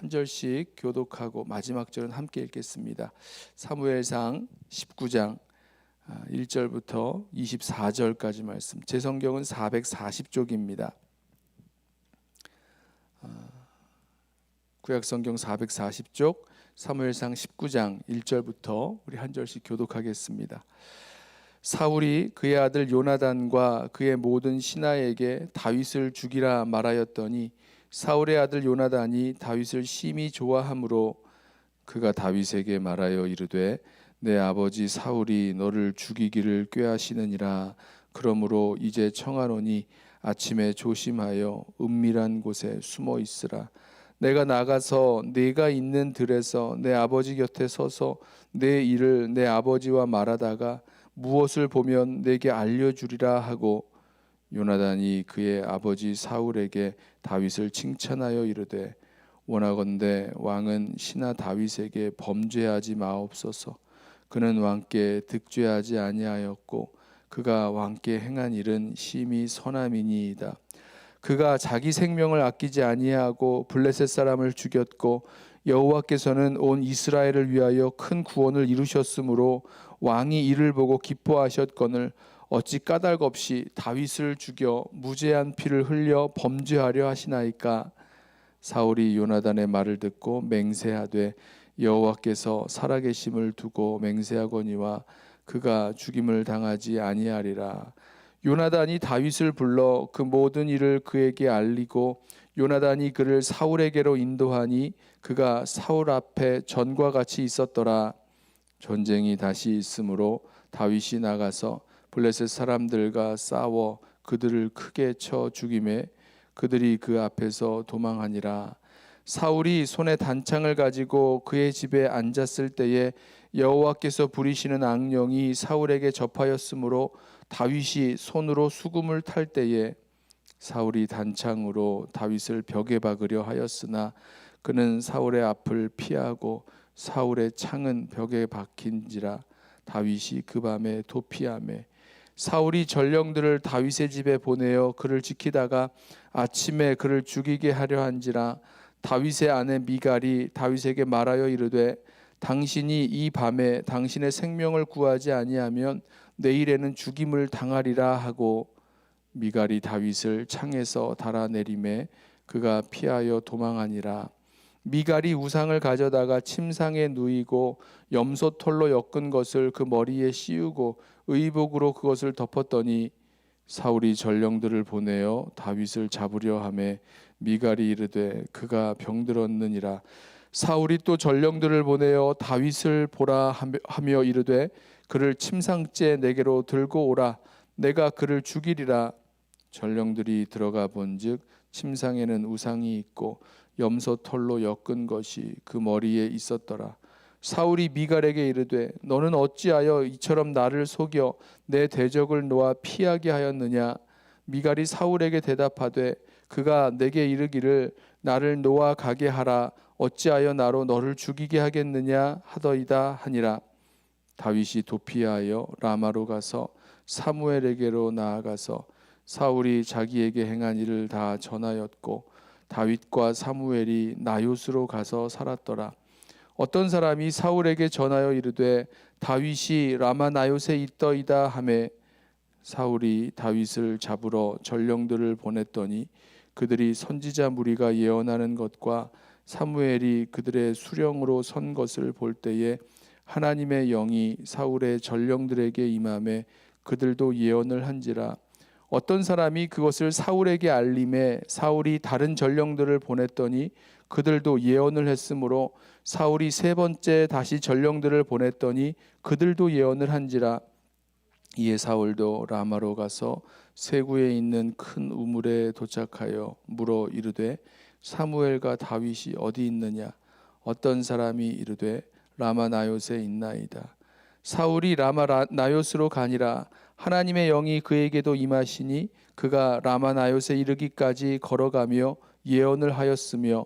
한 절씩 교독하고 마지막 절은 함께 읽겠습니다. 사무엘상 19장 1절부터 24절까지 말씀. 제 성경은 440쪽입니다. 구약성경 440쪽 사무엘상 19장 1절부터 우리 한 절씩 교독하겠습니다. 사울이 그의 아들 요나단과 그의 모든 신하에게 다윗을 죽이라 말하였더니 사울의 아들 요나단이 다윗을 심히 좋아하므로 그가 다윗에게 말하여 이르되 내 아버지 사울이 너를 죽이기를 꾀하시느니라. 그러므로 이제 청하노니 아침에 조심하여 은밀한 곳에 숨어 있으라. 내가 나가서 네가 있는 들에서 내 아버지 곁에 서서 내 일을 내 아버지와 말하다가 무엇을 보면 내게 알려주리라 하고 요나단이 그의 아버지 사울에게 다윗을 칭찬하여 이르되 원하건대 왕은 신하 다윗에게 범죄하지 마옵소서. 그는 왕께 득죄하지 아니하였고 그가 왕께 행한 일은 심히 선함이니이다. 그가 자기 생명을 아끼지 아니하고 블레셋 사람을 죽였고 여호와께서는 온 이스라엘을 위하여 큰 구원을 이루셨으므로 왕이 이를 보고 기뻐하셨거늘 어찌 까닭 없이 다윗을 죽여 무죄한 피를 흘려 범죄하려 하시나이까. 사울이 요나단의 말을 듣고 맹세하되 여호와께서 살아계심을 두고 맹세하거니와 그가 죽임을 당하지 아니하리라. 요나단이 다윗을 불러 그 모든 일을 그에게 알리고 요나단이 그를 사울에게로 인도하니 그가 사울 앞에 전과 같이 있었더라. 전쟁이 다시 있으므로 다윗이 나가서 블레셋 사람들과 싸워 그들을 크게 쳐 죽이매 그들이 그 앞에서 도망하니라. 사울이 손에 단창을 가지고 그의 집에 앉았을 때에 여호와께서 부리시는 악령이 사울에게 접하였으므로 다윗이 손으로 수금을 탈 때에 사울이 단창으로 다윗을 벽에 박으려 하였으나 그는 사울의 앞을 피하고 사울의 창은 벽에 박힌지라. 다윗이 그 밤에 도피하매 사울이 전령들을 다윗의 집에 보내어 그를 지키다가 아침에 그를 죽이게 하려 한지라. 다윗의 아내 미갈이 다윗에게 말하여 이르되 당신이 이 밤에 당신의 생명을 구하지 아니하면 내일에는 죽임을 당하리라 하고 미갈이 다윗을 창에서 달아내리매 그가 피하여 도망하니라. 미갈이 우상을 가져다가 침상에 누이고 염소털로 엮은 것을 그 머리에 씌우고 의복으로 그것을 덮었더니 사울이 전령들을 보내어 다윗을 잡으려 하매 미갈이 이르되 그가 병들었느니라. 사울이 또 전령들을 보내어 다윗을 보라 하며 이르되 그를 침상째 내게로 들고 오라. 내가 그를 죽이리라. 전령들이 들어가 본즉 침상에는 우상이 있고 염소털로 엮은 것이 그 머리에 있었더라. 사울이 미갈에게 이르되 너는 어찌하여 이처럼 나를 속여 내 대적을 놓아 피하게 하였느냐. 미갈이 사울에게 대답하되 그가 내게 이르기를 나를 놓아 가게 하라. 어찌하여 나로 너를 죽이게 하겠느냐 하더이다 하니라. 다윗이 도피하여 라마로 가서 사무엘에게로 나아가서 사울이 자기에게 행한 일을 다 전하였고 다윗과 사무엘이 나요스로 가서 살았더라. 어떤 사람이 사울에게 전하여 이르되 다윗이 라마 나요스에 있더이다 하매 사울이 다윗을 잡으러 전령들을 보냈더니 그들이 선지자 무리가 예언하는 것과 사무엘이 그들의 수령으로 선 것을 볼 때에 하나님의 영이 사울의 전령들에게 임하매 그들도 예언을 한지라. 어떤 사람이 그것을 사울에게 알림해 사울이 다른 전령들을 보냈더니 그들도 예언을 했으므로 사울이 세 번째 다시 전령들을 보냈더니 그들도 예언을 한지라. 이에 사울도 라마로 가서 세구에 있는 큰 우물에 도착하여 물어 이르되 사무엘과 다윗이 어디 있느냐. 어떤 사람이 이르되 라마 나요스에 있나이다. 사울이 라마 나요스로 가니라. 하나님의 영이 그에게도 임하시니 그가 라마 나요스에 이르기까지 걸어가며 예언을 하였으며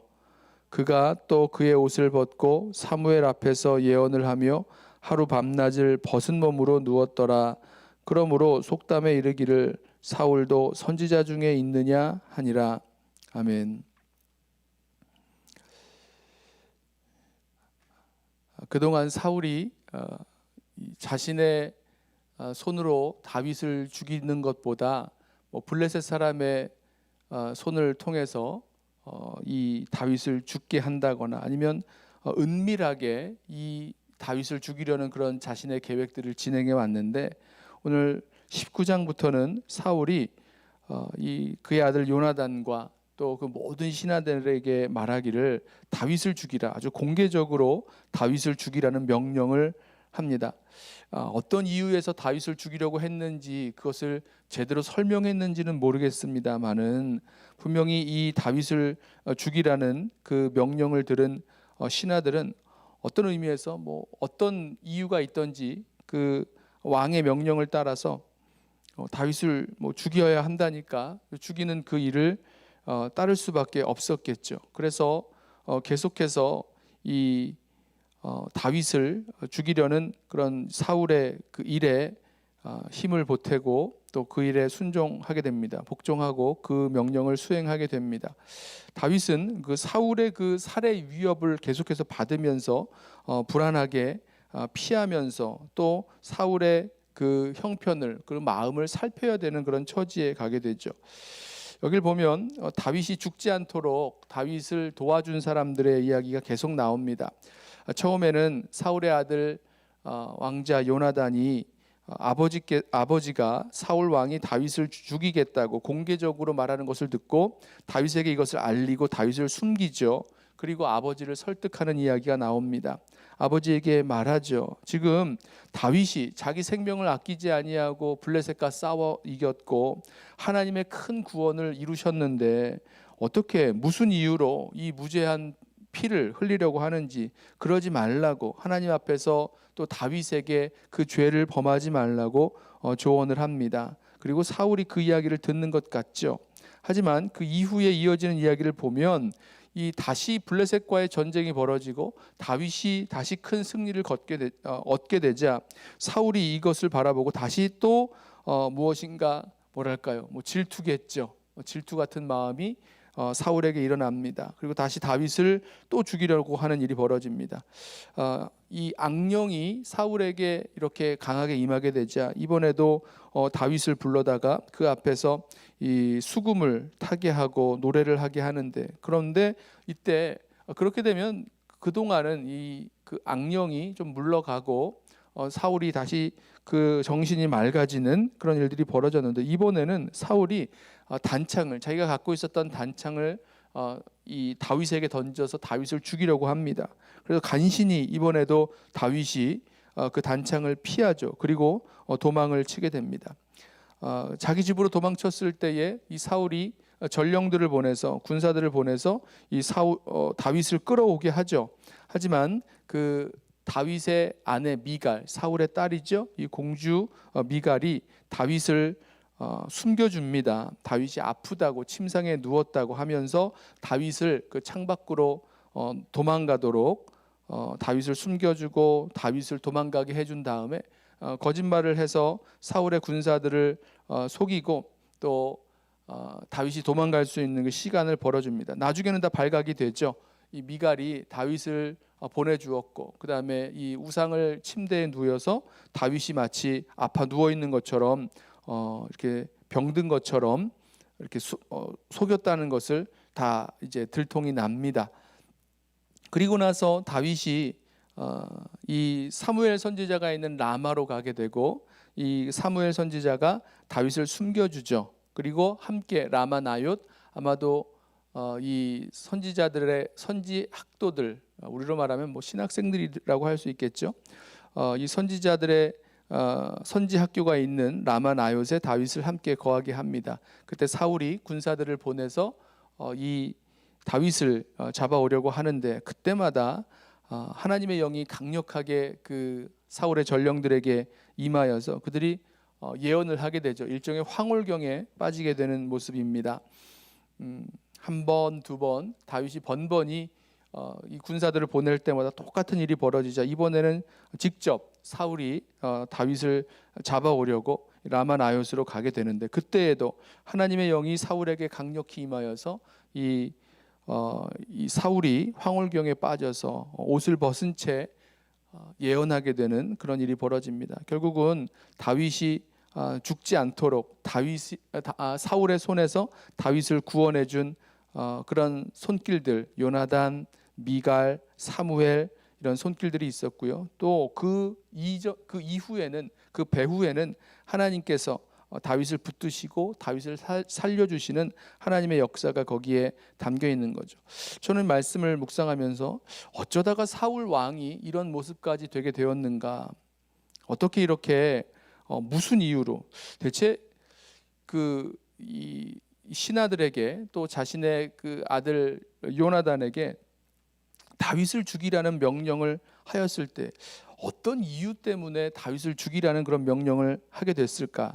그가 또 그의 옷을 벗고 사무엘 앞에서 예언을 하며 하루 밤낮을 벗은 몸으로 누웠더라. 그러므로 속담에 이르기를 사울도 선지자 중에 있느냐 하니라. 아멘. 그동안 사울이 자신의 손으로 다윗을 죽이는 것보다 블레셋 사람의 손을 통해서 이 다윗을 죽게 한다거나 아니면 은밀하게 이 다윗을 죽이려는 그런 자신의 계획들을 진행해 왔는데, 오늘 19장부터는 사울이 그의 아들 요나단과 또 그 모든 신하들에게 말하기를 다윗을 죽이라, 아주 공개적으로 다윗을 죽이라는 명령을 합니다. 어떤 이유에서 다윗을 죽이려고 했는지 그것을 제대로 설명했는지는 모르겠습니다만은, 분명히 이 다윗을 죽이라는 그 명령을 들은 신하들은 어떤 의미에서 어떤 이유가 있던지 그 왕의 명령을 따라서 다윗을 죽여야 한다니까 죽이는 그 일을 따를 수밖에 없었겠죠. 그래서 계속해서 이 다윗을 죽이려는 그런 사울의 그 일에 힘을 보태고 또 그 일에 순종하게 됩니다. 복종하고 그 명령을 수행하게 됩니다. 다윗은 그 사울의 그 살해 위협을 계속해서 받으면서 불안하게 피하면서 또 사울의 그 형편을, 그 마음을 살펴야 되는 그런 처지에 가게 되죠. 여기를 보면 다윗이 죽지 않도록 다윗을 도와준 사람들의 이야기가 계속 나옵니다. 처음에는 사울의 아들 왕자 요나단이 아버지가 사울 왕이 다윗을 죽이겠다고 공개적으로 말하는 것을 듣고 다윗에게 이것을 알리고 다윗을 숨기죠. 그리고 아버지를 설득하는 이야기가 나옵니다. 아버지에게 말하죠. 지금 다윗이 자기 생명을 아끼지 아니하고 블레셋과 싸워 이겼고 하나님의 큰 구원을 이루셨는데 어떻게 무슨 이유로 이 무죄한 피를 흘리려고 하는지, 그러지 말라고 하나님 앞에서 또 다윗에게 그 죄를 범하지 말라고 조언을 합니다. 그리고 사울이 그 이야기를 듣는 것 같죠. 하지만 그 이후에 이어지는 이야기를 보면 이 다시 블레셋과의 전쟁이 벌어지고 다윗이 다시 큰 승리를 얻게 되자 사울이 이것을 바라보고 다시 또 무엇인가 질투겠죠. 질투 같은 마음이 사울에게 일어납니다. 그리고 다시 다윗을 또 죽이려고 하는 일이 벌어집니다. 이 악령이 사울에게 이렇게 강하게 임하게 되자 이번에도 다윗을 불러다가 그 앞에서 이 수금을 타게 하고 노래를 하게 하는데, 그런데 이때 그렇게 되면 그동안은 그 악령이 좀 물러가고 사울이 다시 그 정신이 맑아지는 그런 일들이 벌어졌는데, 이번에는 사울이 자기가 갖고 있었던 단창을 이 다윗에게 던져서 다윗을 죽이려고 합니다. 그래서 간신히 이번에도 다윗이 그 단창을 피하죠. 그리고 도망을 치게 됩니다. 자기 집으로 도망쳤을 때에 이 사울이 전령들을 보내서, 군사들을 보내서 이 다윗을 끌어오게 하죠. 하지만 그 다윗의 아내 미갈, 사울의 딸이죠. 이 공주 미갈이 다윗을 숨겨줍니다. 다윗이 아프다고, 침상에 누웠다고 하면서 다윗을 그 창밖으로 도망가도록 다윗을 숨겨주고 다윗을 도망가게 해준 다음에 거짓말을 해서 사울의 군사들을 속이고 또 다윗이 도망갈 수 있는 그 시간을 벌어줍니다. 나중에는 다 발각이 되죠. 이 미갈이 다윗을 보내주었고, 그 다음에 이 우상을 침대에 누워서 다윗이 마치 아파 누워 있는 것처럼 이렇게 병든 것처럼 이렇게 속였다는 것을 다 이제 들통이 납니다. 그리고 나서 다윗이 이 사무엘 선지자가 있는 라마로 가게 되고, 이 사무엘 선지자가 다윗을 숨겨주죠. 그리고 함께 라마 나옳, 아마도 이 선지자들의 선지 학도들, 우리로 말하면 신학생들이라고 할 수 있겠죠. 이 선지자들의 선지 학교가 있는 라마 나옳에 다윗을 함께 거하게 합니다. 그때 사울이 군사들을 보내서 이 다윗을 잡아오려고 하는데, 그때마다 하나님의 영이 강력하게 그 사울의 전령들에게 임하여서 그들이 예언을 하게 되죠. 일종의 황홀경에 빠지게 되는 모습입니다. 한 번, 두 번 다윗이 번번이 이 군사들을 보낼 때마다 똑같은 일이 벌어지자 이번에는 직접 사울이 다윗을 잡아오려고 라마 나옳으로 가게 되는데, 그때에도 하나님의 영이 사울에게 강력히 임하여서 이 사울이 황홀경에 빠져서 옷을 벗은 채 예언하게 되는 그런 일이 벌어집니다. 결국은 다윗이 죽지 않도록 사울의 손에서 다윗을 구원해준 그런 손길들, 요나단, 미갈, 사무엘, 이런 손길들이 있었고요. 또 그 이후에는, 그 배후에는 하나님께서 다윗을 붙드시고 다윗을 살려주시는 하나님의 역사가 거기에 담겨 있는 거죠. 저는 말씀을 묵상하면서 어쩌다가 사울 왕이 이런 모습까지 되게 되었는가, 어떻게 이렇게 무슨 이유로, 대체 이 신하들에게 또 자신의 그 아들 요나단에게 다윗을 죽이라는 명령을 하였을 때 어떤 이유 때문에 다윗을 죽이라는 그런 명령을 하게 됐을까?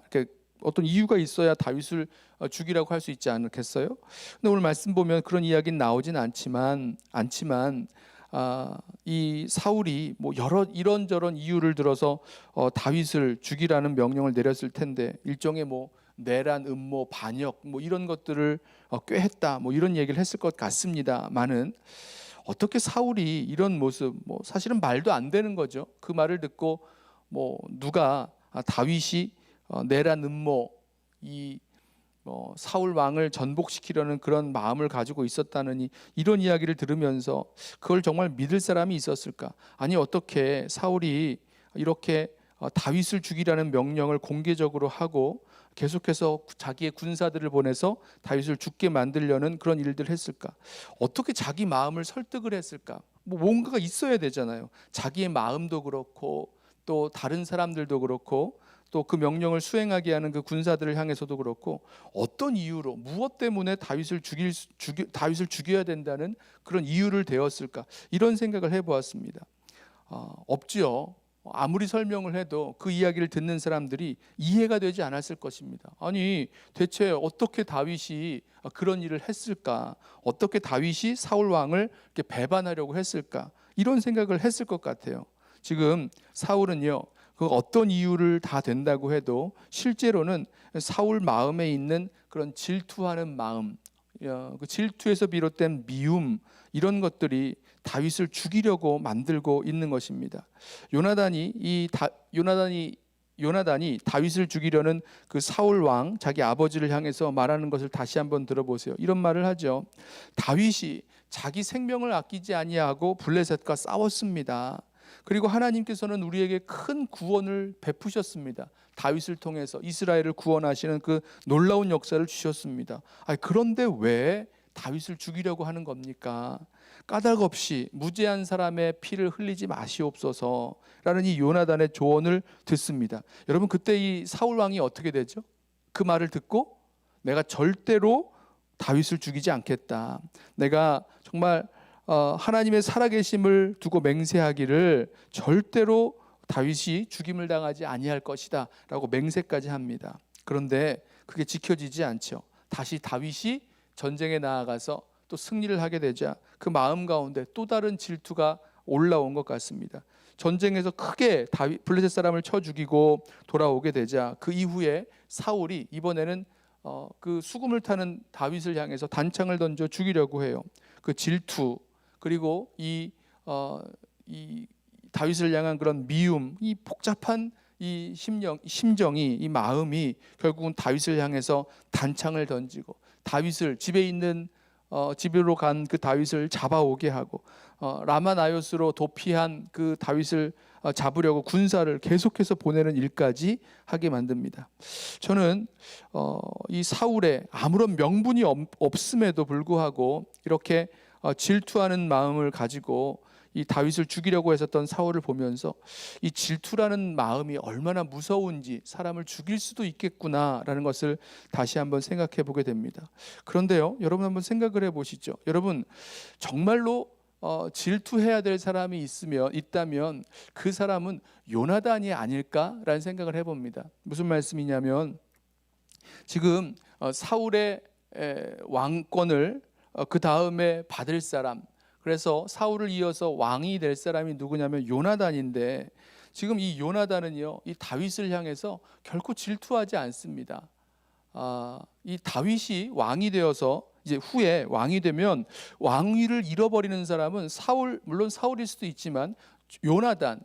어떤 이유가 있어야 다윗을 죽이라고 할 수 있지 않겠어요? 근데 오늘 말씀 보면 그런 이야기는 나오진 않지만 이 사울이 뭐 여러 이런저런 이유를 들어서 다윗을 죽이라는 명령을 내렸을 텐데, 일종의 뭐 내란, 음모, 반역 뭐 이런 것들을 꾀했다 뭐 이런 얘기를 했을 것 같습니다만은, 어떻게 사울이 이런 모습, 뭐 사실은 말도 안 되는 거죠. 그 말을 듣고 뭐 누가 다윗이 내란, 음모, 사울 왕을 전복시키려는 그런 마음을 가지고 있었다느니, 이런 이야기를 들으면서 그걸 정말 믿을 사람이 있었을까? 아니, 어떻게 사울이 이렇게 다윗을 죽이라는 명령을 공개적으로 하고 계속해서 자기의 군사들을 보내서 다윗을 죽게 만들려는 그런 일들을 했을까? 어떻게 자기 마음을 설득을 했을까? 뭐 뭔가가 있어야 되잖아요. 자기의 마음도 그렇고 또 다른 사람들도 그렇고 또 그 명령을 수행하게 하는 그 군사들을 향해서도 그렇고, 어떤 이유로, 무엇 때문에 다윗을 죽여야 된다는 그런 이유를 대었을까? 이런 생각을 해보았습니다. 없지요. 아무리 설명을 해도 그 이야기를 듣는 사람들이 이해가 되지 않았을 것입니다. 아니, 대체 어떻게 다윗이 그런 일을 했을까? 어떻게 다윗이 사울 왕을 이렇게 배반하려고 했을까? 이런 생각을 했을 것 같아요. 지금 사울은요, 그 어떤 이유를 다 된다고 해도 실제로는 사울 마음에 있는 그런 질투하는 마음, 그 질투에서 비롯된 미움, 이런 것들이 다윗을 죽이려고 만들고 있는 것입니다. 요나단이 다윗을 죽이려는 그 사울 왕, 자기 아버지를 향해서 말하는 것을 다시 한번 들어보세요. 이런 말을 하죠. 다윗이 자기 생명을 아끼지 아니하고 블레셋과 싸웠습니다. 그리고 하나님께서는 우리에게 큰 구원을 베푸셨습니다. 다윗을 통해서 이스라엘을 구원하시는 그 놀라운 역사를 주셨습니다. 그런데 왜 다윗을 죽이려고 하는 겁니까? 까닭 없이 무죄한 사람의 피를 흘리지 마시옵소서 라는 이 요나단의 조언을 듣습니다. 여러분, 그때 이 사울 왕이 어떻게 되죠? 그 말을 듣고 내가 절대로 다윗을 죽이지 않겠다, 내가 정말 하나님의 살아계심을 두고 맹세하기를 절대로 다윗이 죽임을 당하지 아니할 것이다 라고 맹세까지 합니다. 그런데 그게 지켜지지 않죠. 다시 다윗이 전쟁에 나아가서 또 승리를 하게 되자 그 마음 가운데 또 다른 질투가 올라온 것 같습니다. 전쟁에서 크게 블레셋 사람을 쳐 죽이고 돌아오게 되자 그 이후에 사울이 이번에는 그 수금을 타는 다윗을 향해서 단창을 던져 죽이려고 해요. 그 질투, 그리고 이 다윗을 향한 그런 미움, 이 복잡한 이 심정이, 이 마음이 결국은 다윗을 향해서 단창을 던지고 다윗을 집으로 간 그 다윗을 잡아오게 하고 라마나요스로 도피한 그 다윗을 잡으려고 군사를 계속해서 보내는 일까지 하게 만듭니다. 저는 이 사울의 아무런 명분이 없음에도 불구하고 이렇게 질투하는 마음을 가지고 이 다윗을 죽이려고 했었던 사울을 보면서 이 질투라는 마음이 얼마나 무서운지, 사람을 죽일 수도 있겠구나라는 것을 다시 한번 생각해 보게 됩니다. 그런데요, 여러분 한번 생각을 해 보시죠. 여러분, 정말로 질투해야 될 사람이 있다면 그 사람은 요나단이 아닐까라는 생각을 해봅니다. 무슨 말씀이냐면, 지금 사울의 왕권을 그 다음에 받을 사람, 그래서 사울을 이어서 왕이 될 사람이 누구냐면 요나단인데, 지금 이 요나단은요, 이 다윗을 향해서 결코 질투하지 않습니다. 이 다윗이 왕이 되어서 이제 후에 왕이 되면 왕위를 잃어버리는 사람은 물론 사울일 수도 있지만 요나단,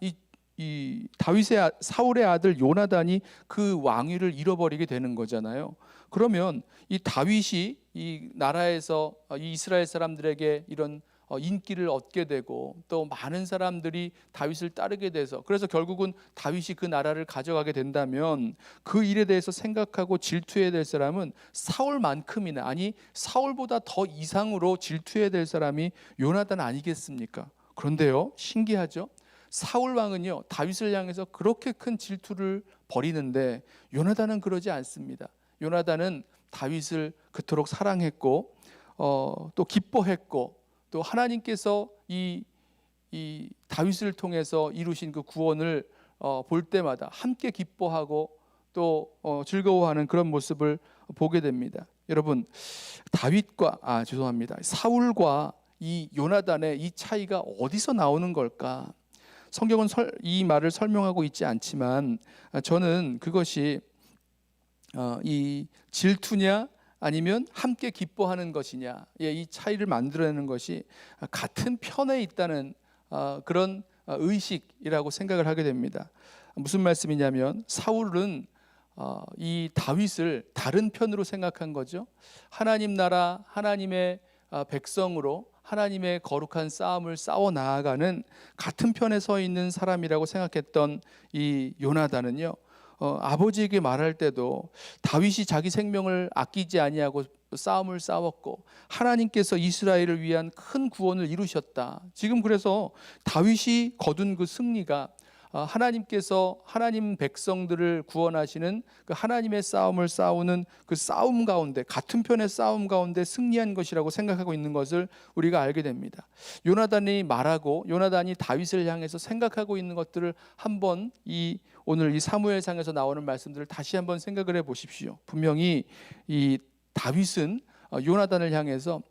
이 다윗의 사울의 아들 요나단이 그 왕위를 잃어버리게 되는 거잖아요. 그러면 이 다윗이 이 나라에서 이 이스라엘 사람들에게 이런 인기를 얻게 되고 또 많은 사람들이 다윗을 따르게 돼서, 그래서 결국은 다윗이 그 나라를 가져가게 된다면 그 일에 대해서 생각하고 질투해야 될 사람은 사울만큼이나, 아니 사울보다 더 이상으로 질투해야 될 사람이 요나단 아니겠습니까? 그런데요, 신기하죠? 사울 왕은요, 다윗을 향해서 그렇게 큰 질투를 벌이는데 요나단은 그러지 않습니다. 요나단은 다윗을 그토록 사랑했고 또 기뻐했고, 또 하나님께서 이 다윗을 통해서 이루신 그 구원을 볼 때마다 함께 기뻐하고 또 즐거워하는 그런 모습을 보게 됩니다. 여러분, 사울과 이 요나단의 이 차이가 어디서 나오는 걸까? 성경은 이 말을 설명하고 있지 않지만 저는 그것이 이 질투냐 아니면 함께 기뻐하는 것이냐, 이 차이를 만들어내는 것이 같은 편에 있다는 그런 의식이라고 생각을 하게 됩니다. 무슨 말씀이냐면 사울은 이 다윗을 다른 편으로 생각한 거죠. 하나님 나라, 하나님의 백성으로 하나님의 거룩한 싸움을 싸워 나아가는 같은 편에 서 있는 사람이라고 생각했던 이 요나단은요, 아버지에게 말할 때도 다윗이 자기 생명을 아끼지 아니하고 싸움을 싸웠고 하나님께서 이스라엘을 위한 큰 구원을 이루셨다. 지금 그래서 다윗이 거둔 그 승리가 하나님께서 하나님 백성들을 구원하시는 그 하나님의 싸움을 싸우는 그 싸움 가운데, 같은 편의 싸움 가운데 승리한 것이라고 생각하고 있는 것을 우리가 알게 됩니다. 요나단이 말하고 요나단이 다윗을 향해서 생각하고 있는 것들을 한번 오늘 이 사무엘상에서 나오는 말씀들을 다시 한번 생각을 해 보십시오. 분명히 이 다윗은 요나단을 향해서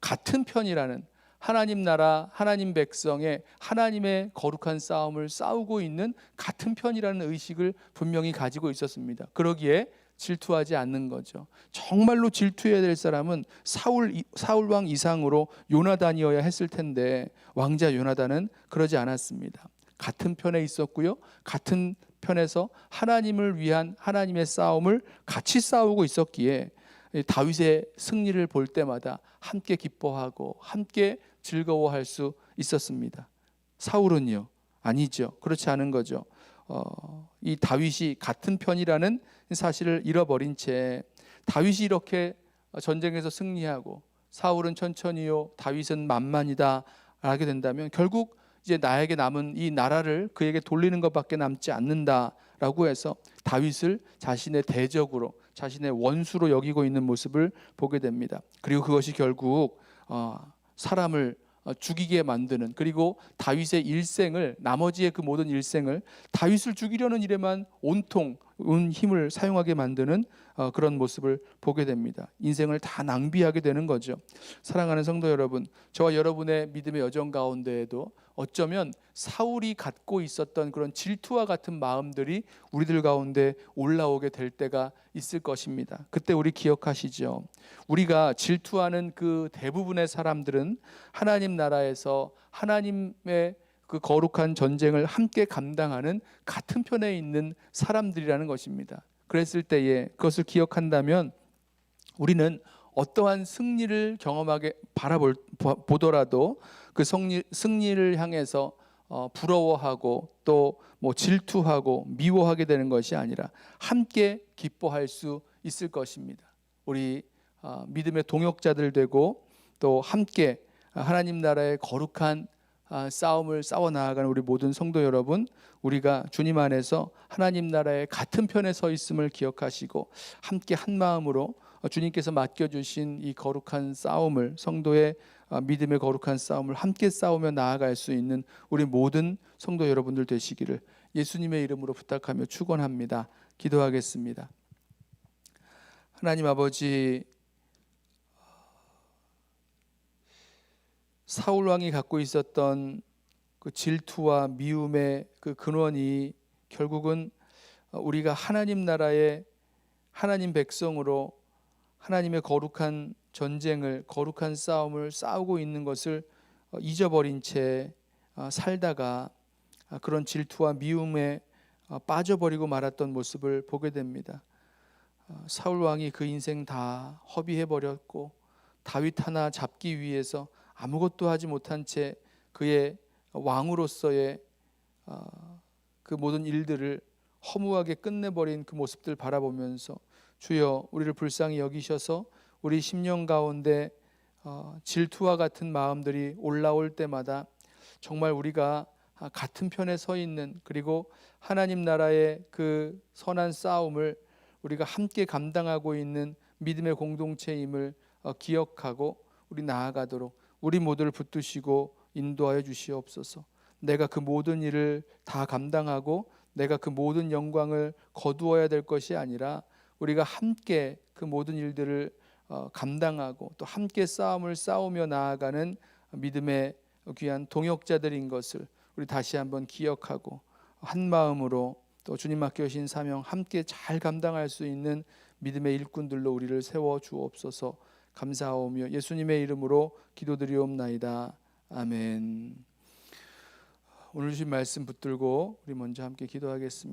같은 편이라는, 하나님 나라, 하나님 백성의 하나님의 거룩한 싸움을 싸우고 있는 같은 편이라는 의식을 분명히 가지고 있었습니다. 그러기에 질투하지 않는 거죠. 정말로 질투해야 될 사람은 사울 왕 이상으로 요나단이어야 했을 텐데 왕자 요나단은 그러지 않았습니다. 같은 편에 있었고요, 같은 편에서 하나님을 위한 하나님의 싸움을 같이 싸우고 있었기에 다윗의 승리를 볼 때마다 함께 기뻐하고 함께 즐거워할 수 있었습니다. 사울은요, 아니죠. 그렇지 않은 거죠. 이 다윗이 같은 편이라는 사실을 잃어버린 채 다윗이 이렇게 전쟁에서 승리하고 사울은 천천히요, 다윗은 만만이다 하게 된다면 결국 이제 나에게 남은 이 나라를 그에게 돌리는 것밖에 남지 않는다라고 해서 다윗을 자신의 대적으로, 자신의 원수로 여기고 있는 모습을 보게 됩니다. 그리고 그것이 결국 사람을 죽이게 만드는, 그리고 다윗의 일생을, 나머지의 그 모든 일생을 다윗을 죽이려는 일에만 온통 온 힘을 사용하게 만드는 그런 모습을 보게 됩니다. 인생을 다 낭비하게 되는 거죠. 사랑하는 성도 여러분, 저와 여러분의 믿음의 여정 가운데에도 어쩌면 사울이 갖고 있었던 그런 질투와 같은 마음들이 우리들 가운데 올라오게 될 때가 있을 것입니다. 그때 우리 기억하시죠? 우리가 질투하는 그 대부분의 사람들은 하나님 나라에서 하나님의 그 거룩한 전쟁을 함께 감당하는 같은 편에 있는 사람들이라는 것입니다. 그랬을 때에 그것을 기억한다면 우리는 어떠한 승리를 경험하게 보더라도 그 승리를 향해서 부러워하고 또 질투하고 미워하게 되는 것이 아니라 함께 기뻐할 수 있을 것입니다. 우리 믿음의 동역자들 되고 또 함께 하나님 나라의 거룩한 싸움을 싸워 나아가는 우리 모든 성도 여러분, 우리가 주님 안에서 하나님 나라의 같은 편에 서 있음을 기억하시고 함께 한 마음으로 주님께서 맡겨주신 이 거룩한 싸움을, 성도의 믿음의 거룩한 싸움을 함께 싸우며 나아갈 수 있는 우리 모든 성도 여러분들 되시기를 예수님의 이름으로 부탁하며 축원합니다. 기도하겠습니다. 하나님 아버지, 사울 왕이 갖고 있었던 그 질투와 미움의 그 근원이 결국은 우리가 하나님 나라의 하나님 백성으로 하나님의 거룩한 전쟁을, 거룩한 싸움을 싸우고 있는 것을 잊어버린 채 살다가 그런 질투와 미움에 빠져버리고 말았던 모습을 보게 됩니다. 사울 왕이 그 인생 다 허비해 버렸고 다윗 하나 잡기 위해서 아무것도 하지 못한 채 그의 왕으로서의 그 모든 일들을 허무하게 끝내버린 그 모습들 바라보면서 주여 우리를 불쌍히 여기셔서 우리 심령 가운데 질투와 같은 마음들이 올라올 때마다 정말 우리가 같은 편에 서 있는, 그리고 하나님 나라의 그 선한 싸움을 우리가 함께 감당하고 있는 믿음의 공동체임을 기억하고 우리 나아가도록 우리 모두를 붙드시고 인도하여 주시옵소서. 내가 그 모든 일을 다 감당하고 내가 그 모든 영광을 거두어야 될 것이 아니라 우리가 함께 그 모든 일들을 감당하고 또 함께 싸움을 싸우며 나아가는 믿음의 귀한 동역자들인 것을 우리 다시 한번 기억하고 한 마음으로 또 주님 맡겨주신 사명 함께 잘 감당할 수 있는 믿음의 일꾼들로 우리를 세워 주옵소서. 감사하오며 예수님의 이름으로 기도드리옵나이다. 아멘. 오늘 주신 말씀 붙들고 우리 먼저 함께 기도하겠습니다.